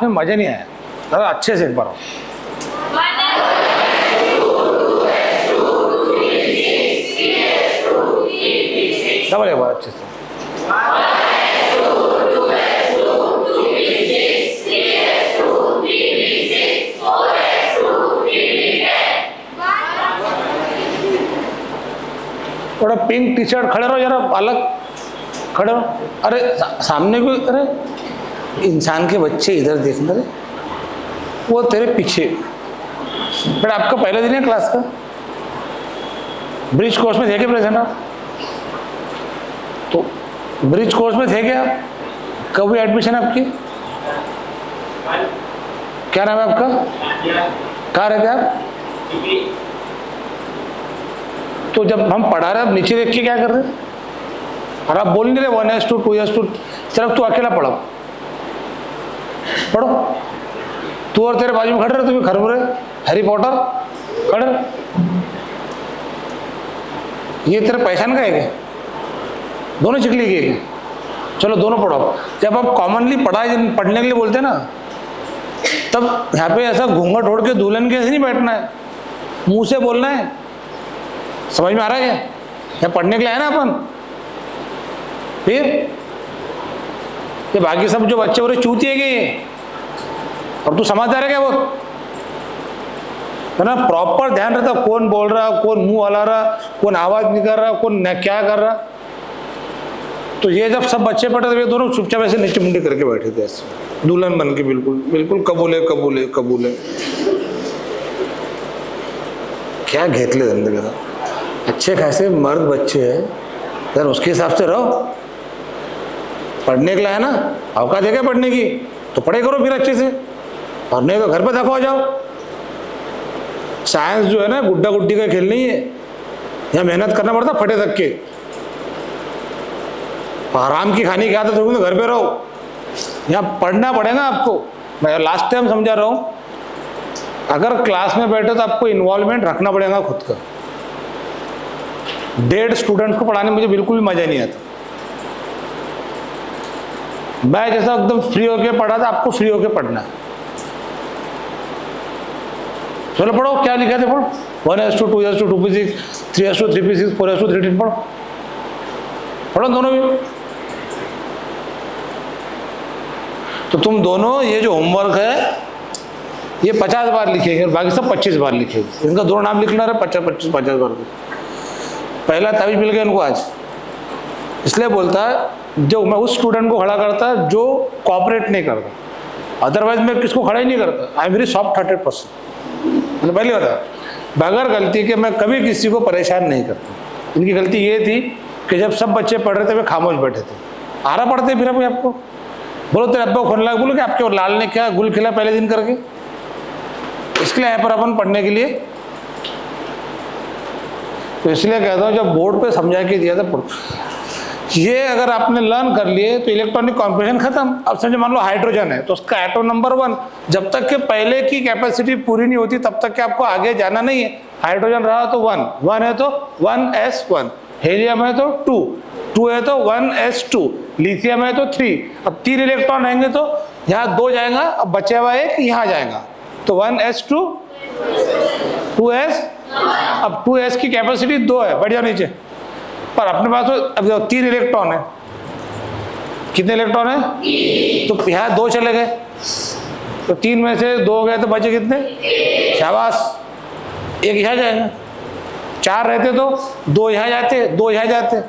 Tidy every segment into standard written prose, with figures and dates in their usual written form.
में मजा नहीं आया, जरा अच्छे से एक बार डबल एक बार अच्छे से। थोड़ा पिंक टी शर्ट, खड़े रहो जरा, अलग खड़े रहो। अरे सामने को, अरे इंसान के बच्चे इधर देखना रे, वो तेरे पीछे। बट आपका पहला दिन है क्लास का, ब्रिज कोर्स में थे क्या प्रेजेंट आप? तो ब्रिज कोर्स में थे क्या आप? कब हुई एडमिशन आपकी? क्या नाम है आपका? कहाँ रहते आप? तो जब हम पढ़ा रहे, अब नीचे देख के क्या कर रहे हैं? और आप बोल नहीं रहे 1S2 2S2, सिर्फ तू अकेला पढ़ो, पढ़ो। तू और तेरे बाजू में खड़े रहे, तू भी खड़े रहे, हैरी पॉटर खड़े रहे। ये तेरे पहचान का है क्या? दोनों चिकली के क्या? चलो दोनों पढ़ो। जब आप कॉमनली पढ़ने के लिए बोलते हैं ना, तब यहाँ पे ऐसा घूंघट ओढ़ के दुल्हन के ऐसे नहीं बैठना है, मुंह से बोलना है। समझ में आ रहा है क्या? या पढ़ने के लिए है ना अपन। फिर ये बाकी सब जो बच्चे हो रहे चूतिए के, और तू समझदार है क्या? वो है ना, प्रॉपर ध्यान रहता कौन बोल रहा, कौन मुंह हला रहा, कौन आवाज नहीं कर रहा, कौन क्या कर रहा। तो ये जब सब बच्चे पढ़े तो ये दोनों चुपचाप ऐसे नीचे मुंडे करके बैठे थे, ऐसे दुल्हन बन के, बिल्कुल बिल्कुल कबूले कबूले कबूले। क्या घेतले जिंदगी का, अच्छे खासे मर्द बच्चे हैं यार, उसके हिसाब से रहो। पढ़ने के लिए है ना, औकात है क्या पढ़ने की? तो पढ़े करो फिर अच्छे से, और नहीं तो घर पे धक्को आ जाओ। साइंस जो है ना, गुड्डा गुड्डी का खेल नहीं है, यहाँ मेहनत करना पड़ता फटे तक के। आराम की खाने की आदत होगी तो घर पे रहो, यहाँ पढ़ना पड़ेगा आपको। मैं लास्ट टाइम समझा रहा हूँ, अगर क्लास में बैठे तो आपको इन्वॉल्वमेंट रखना पड़ेगा खुद का। 150 स्टूडेंट्स को पढ़ाने में मुझे बिल्कुल भी मजा नहीं आता। मैं जैसा एकदम फ्री होके पढ़ा था, आपको फ्री होके पढ़ना है। चलो पढ़ो, क्या लिखा थे पढ़ो। 1S2 2S2 2P6 3S2 3P6 4S2 3P6 पढ़ो, पढ़ो दोनों भी। तो तुम दोनों ये जो होमवर्क है ये 50 बार लिखेंगे और बाकी सब 25 बार लिखेंगे। इनका दोनों नाम लिखना रहा, 50 बार। पहला ताबीज मिल गया इनको आज। इसलिए बोलता है, जो मैं उस स्टूडेंट को खड़ा करता जो कोऑपरेट नहीं करता, अदरवाइज मैं किसको खड़ा ही नहीं करता। I am very soft hearted person. मैंने पहले बताया, बगैर गलती के मैं कभी किसी को परेशान नहीं करता। इनकी गलती ये थी कि जब सब बच्चे पढ़ रहे थे वे खामोश बैठे थे। आरा पढ़ते फिर अभी आपको बोलो तेरे अब्बा को खोलने लगा, बोलो कि आपके लाल ने क्या गुल खिला पहले दिन करके। इसके लिए यहाँ पर अपन पढ़ने के लिए, तो इसलिए कहता हूँ जब बोर्ड पे समझा के दिया था, ये अगर आपने लर्न कर लिए तो इलेक्ट्रॉनिक कॉन्फिगरेशन खत्म। अब समझो मान लो हाइड्रोजन है तो उसका एटम नंबर 1, जब तक के पहले की कैपेसिटी पूरी नहीं होती तब तक के आपको आगे जाना नहीं है। हाइड्रोजन रहा तो 1 है तो 1s1, हेलियम है तो 2 है तो 1s2, लिथियम है तो 3। अब 3 इलेक्ट्रॉन आएंगे तो यहाँ 2 जाएगा, अब बचा हुआ एक यहाँ जाएगा तो 1s2 2s। अब 2s की कैपेसिटी 2 है, बढ़ जाओ नीचे। पर अपने पास तो अब 3 इलेक्ट्रॉन है। कितने इलेक्ट्रॉन है? तो यहाँ 2 चले गए, तो 3 में से 2 गए तो बचे कितने? शाबाश, एक यहाँ जाएगा। 4 रहते तो 2 यहाँ जाते, 2 यहाँ जाते,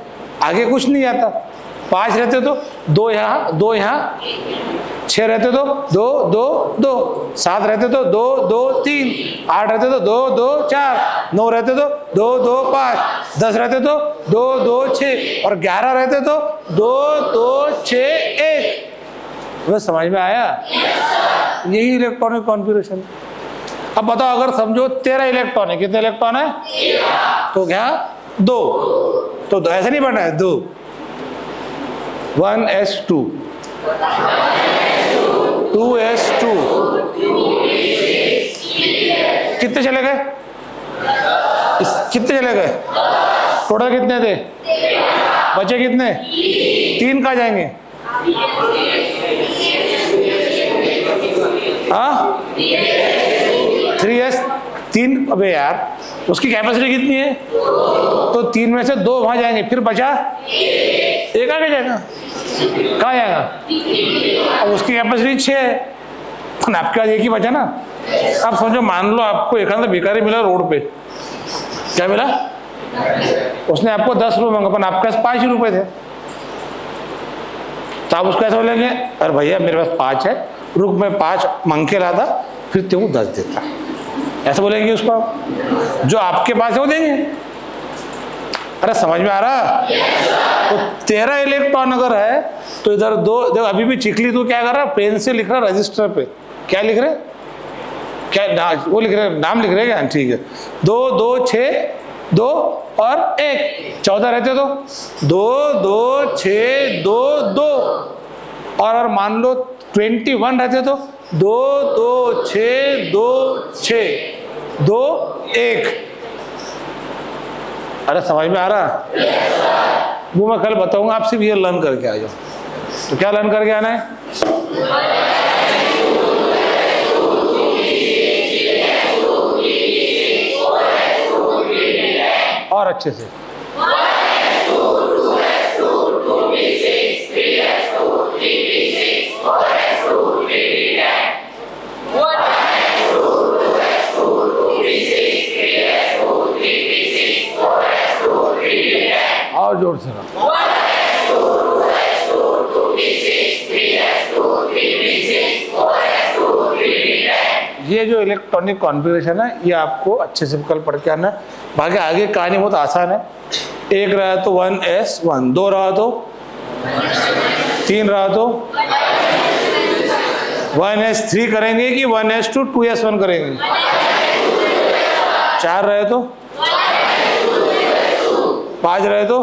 आगे कुछ नहीं आता। 5 रहते तो 2 यहाँ 2 यहाँ, 6 रहते तो 2 2 2, 7 रहते तो 2 2 3, 8 रहते तो 2 2 4, 9 रहते तो 2 2 5, 10 रहते तो 2 2 6 और 11 रहते तो 2 2 6 1। वह समझ में आया? यही इलेक्ट्रॉनिक कॉन्फ़िगरेशन। अब बताओ, अगर समझो 13 इलेक्ट्रॉन है, कितने इलेक्ट्रॉन है? तो क्या 2, तो ऐसे नहीं पढ़ना है 2, 1s2 2s2, कितने चले गए? कितने चले गए? टोटल कितने थे? बचे कितने? 3 कहाँ जाएंगे? हाँ 3s 3, अबे यार उसकी कैपेसिटी कितनी है? तो 3 में से 2 वहां जाएंगे, फिर बचा एक आगे जाएगा, कहाँ जाएगा? अब उसकी कैपेसिटी 6 है, आपके पास एक ही बचा ना। अब समझो, मान लो आपको एक आधा भिखारी मिला रोड पे, क्या मिला? उसने आपको 10 रुपये मांगा, पर आपके पास 5 रुपए थे, तो आप उसको ऐसा बोलेंगे, अरे भैया मेरे पास 5 है, रुक मैं 5 मांग के लाता, फिर तेरे को 10 देता, ऐसा बोलेंगे उसको आप? जो आपके पास है वो देंगे। अरे समझ में आ रहा? तो 13 इलेक्ट्रॉन अगर है तो इधर 2, देखो अभी भी चिकली तू क्या कर रहा है, पेन से लिख रहा है रजिस्टर पे, क्या लिख रहे, क्या वो लिख रहे, नाम लिख रहे क्या? ठीक है, 2 2 6 2 और 1 14 रहते तो 2 2 6 2 2, और मान लो 21 रहते तो 2 2 6 2 6 2 1। अरे समझ में आ रहा? वो मैं कल बताऊंगा, आप सिर्फ ये लर्न करके आ जाओ। तो क्या लर्न करके आना है? और अच्छे से और जोर से ना। ये जो इलेक्ट्रॉनिक कॉन्फ़िगरेशन है ये आपको अच्छे से कल पढ़ के आना है। बाकी आगे कहानी बहुत आसान है। 1 रहा तो 1s1, 2 रहा तो 3 रहा तो 1s3 करेंगे कि 1s2 2s1 करेंगे? 4 रहे तो 5 रहे तो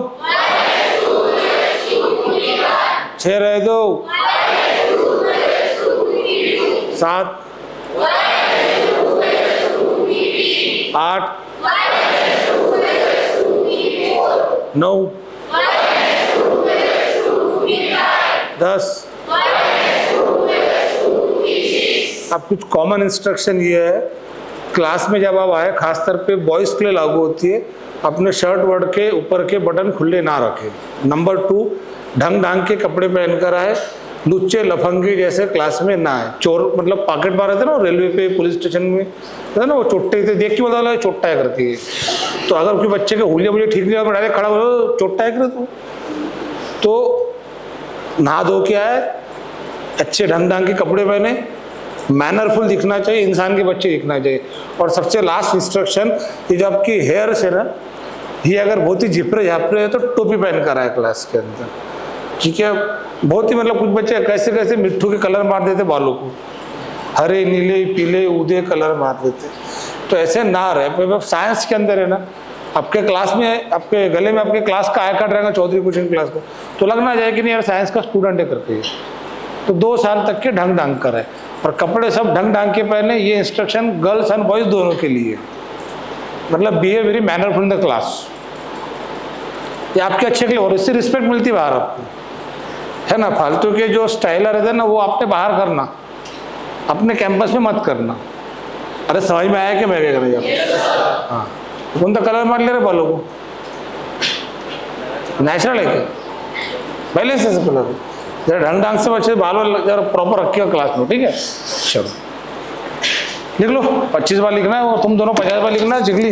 6 रहे तो 7 8 9 10। अब कुछ कॉमन इंस्ट्रक्शन ये है, क्लास में जब आप आए, खासतौर पे बॉयज़ के लिए लागू होती है, अपने शर्ट वर्ड के ऊपर के बटन खुले ना रखें। नंबर 2, ढंग ढंग के कपड़े पहनकर आए, लुच्चे लफंगे जैसे क्लास में ना आए। चोर मतलब पॉकेट मारे थे ना रेलवे पे, पुलिस स्टेशन में है ना, वो चोट्टे थे, देख के बोला लगा चोट्टा है करके। तो अगर कोई बच्चे के हुलिया बुलिया ठीक नहीं लगा, डायरेक्ट खड़ा हो चोट्टा है कर तो नहा धो के आए, अच्छे ढंग ढंग के कपड़े पहने, मैनरफुल दिखना चाहिए, इंसान के बच्चे दिखना चाहिए। और सबसे लास्ट इंस्ट्रक्शन, ये जो आपकी हेयर्स है ना, ये अगर बहुत ही झिपरे झापरे है तो टोपी पहन कर आए क्लास के अंदर, ठीक है? बहुत ही मतलब कुछ बच्चे कैसे कैसे मिट्टू के कलर मार देते बालों को, हरे नीले पीले ऊदे कलर मार देते, तो ऐसे ना रहे। साइंस के अंदर है ना, आपके क्लास में, आपके गले में आपके क्लास का आई कार्ड रहेगा, चौधरी कोचिंग क्लास का, तो लगना चाहिए कि नहीं यार साइंस का स्टूडेंट है करके। तो 2 साल तक के ढंग ढंग कर है, और कपड़े सब ढंग ढंग के पहने। ये इंस्ट्रक्शन गर्ल्स एंड बॉयज दोनों के लिए, मतलब behave very mannerful in the class. ये आपके अच्छे के लिए, और इससे रिस्पेक्ट मिलती है बाहर आपको, है ना? फालतू के जो स्टाइलर रहते हैं ना, वो आपने बाहर करना, अपने कैंपस में मत करना। अरे समझ में आया कि मैं क्या करेगा? हाँ, कौन सा कलर मार ले रहे बालों को? नेचुरल है क्या? बैलेंस है सब कलर, जरा ढंग ढंग से बच्चे बालों जरा प्रॉपर रखिएगा क्लास में, ठीक है? चलो लिख लो, 25 बार लिखना है, और तुम दोनों 50 बार लिखना है। चिकली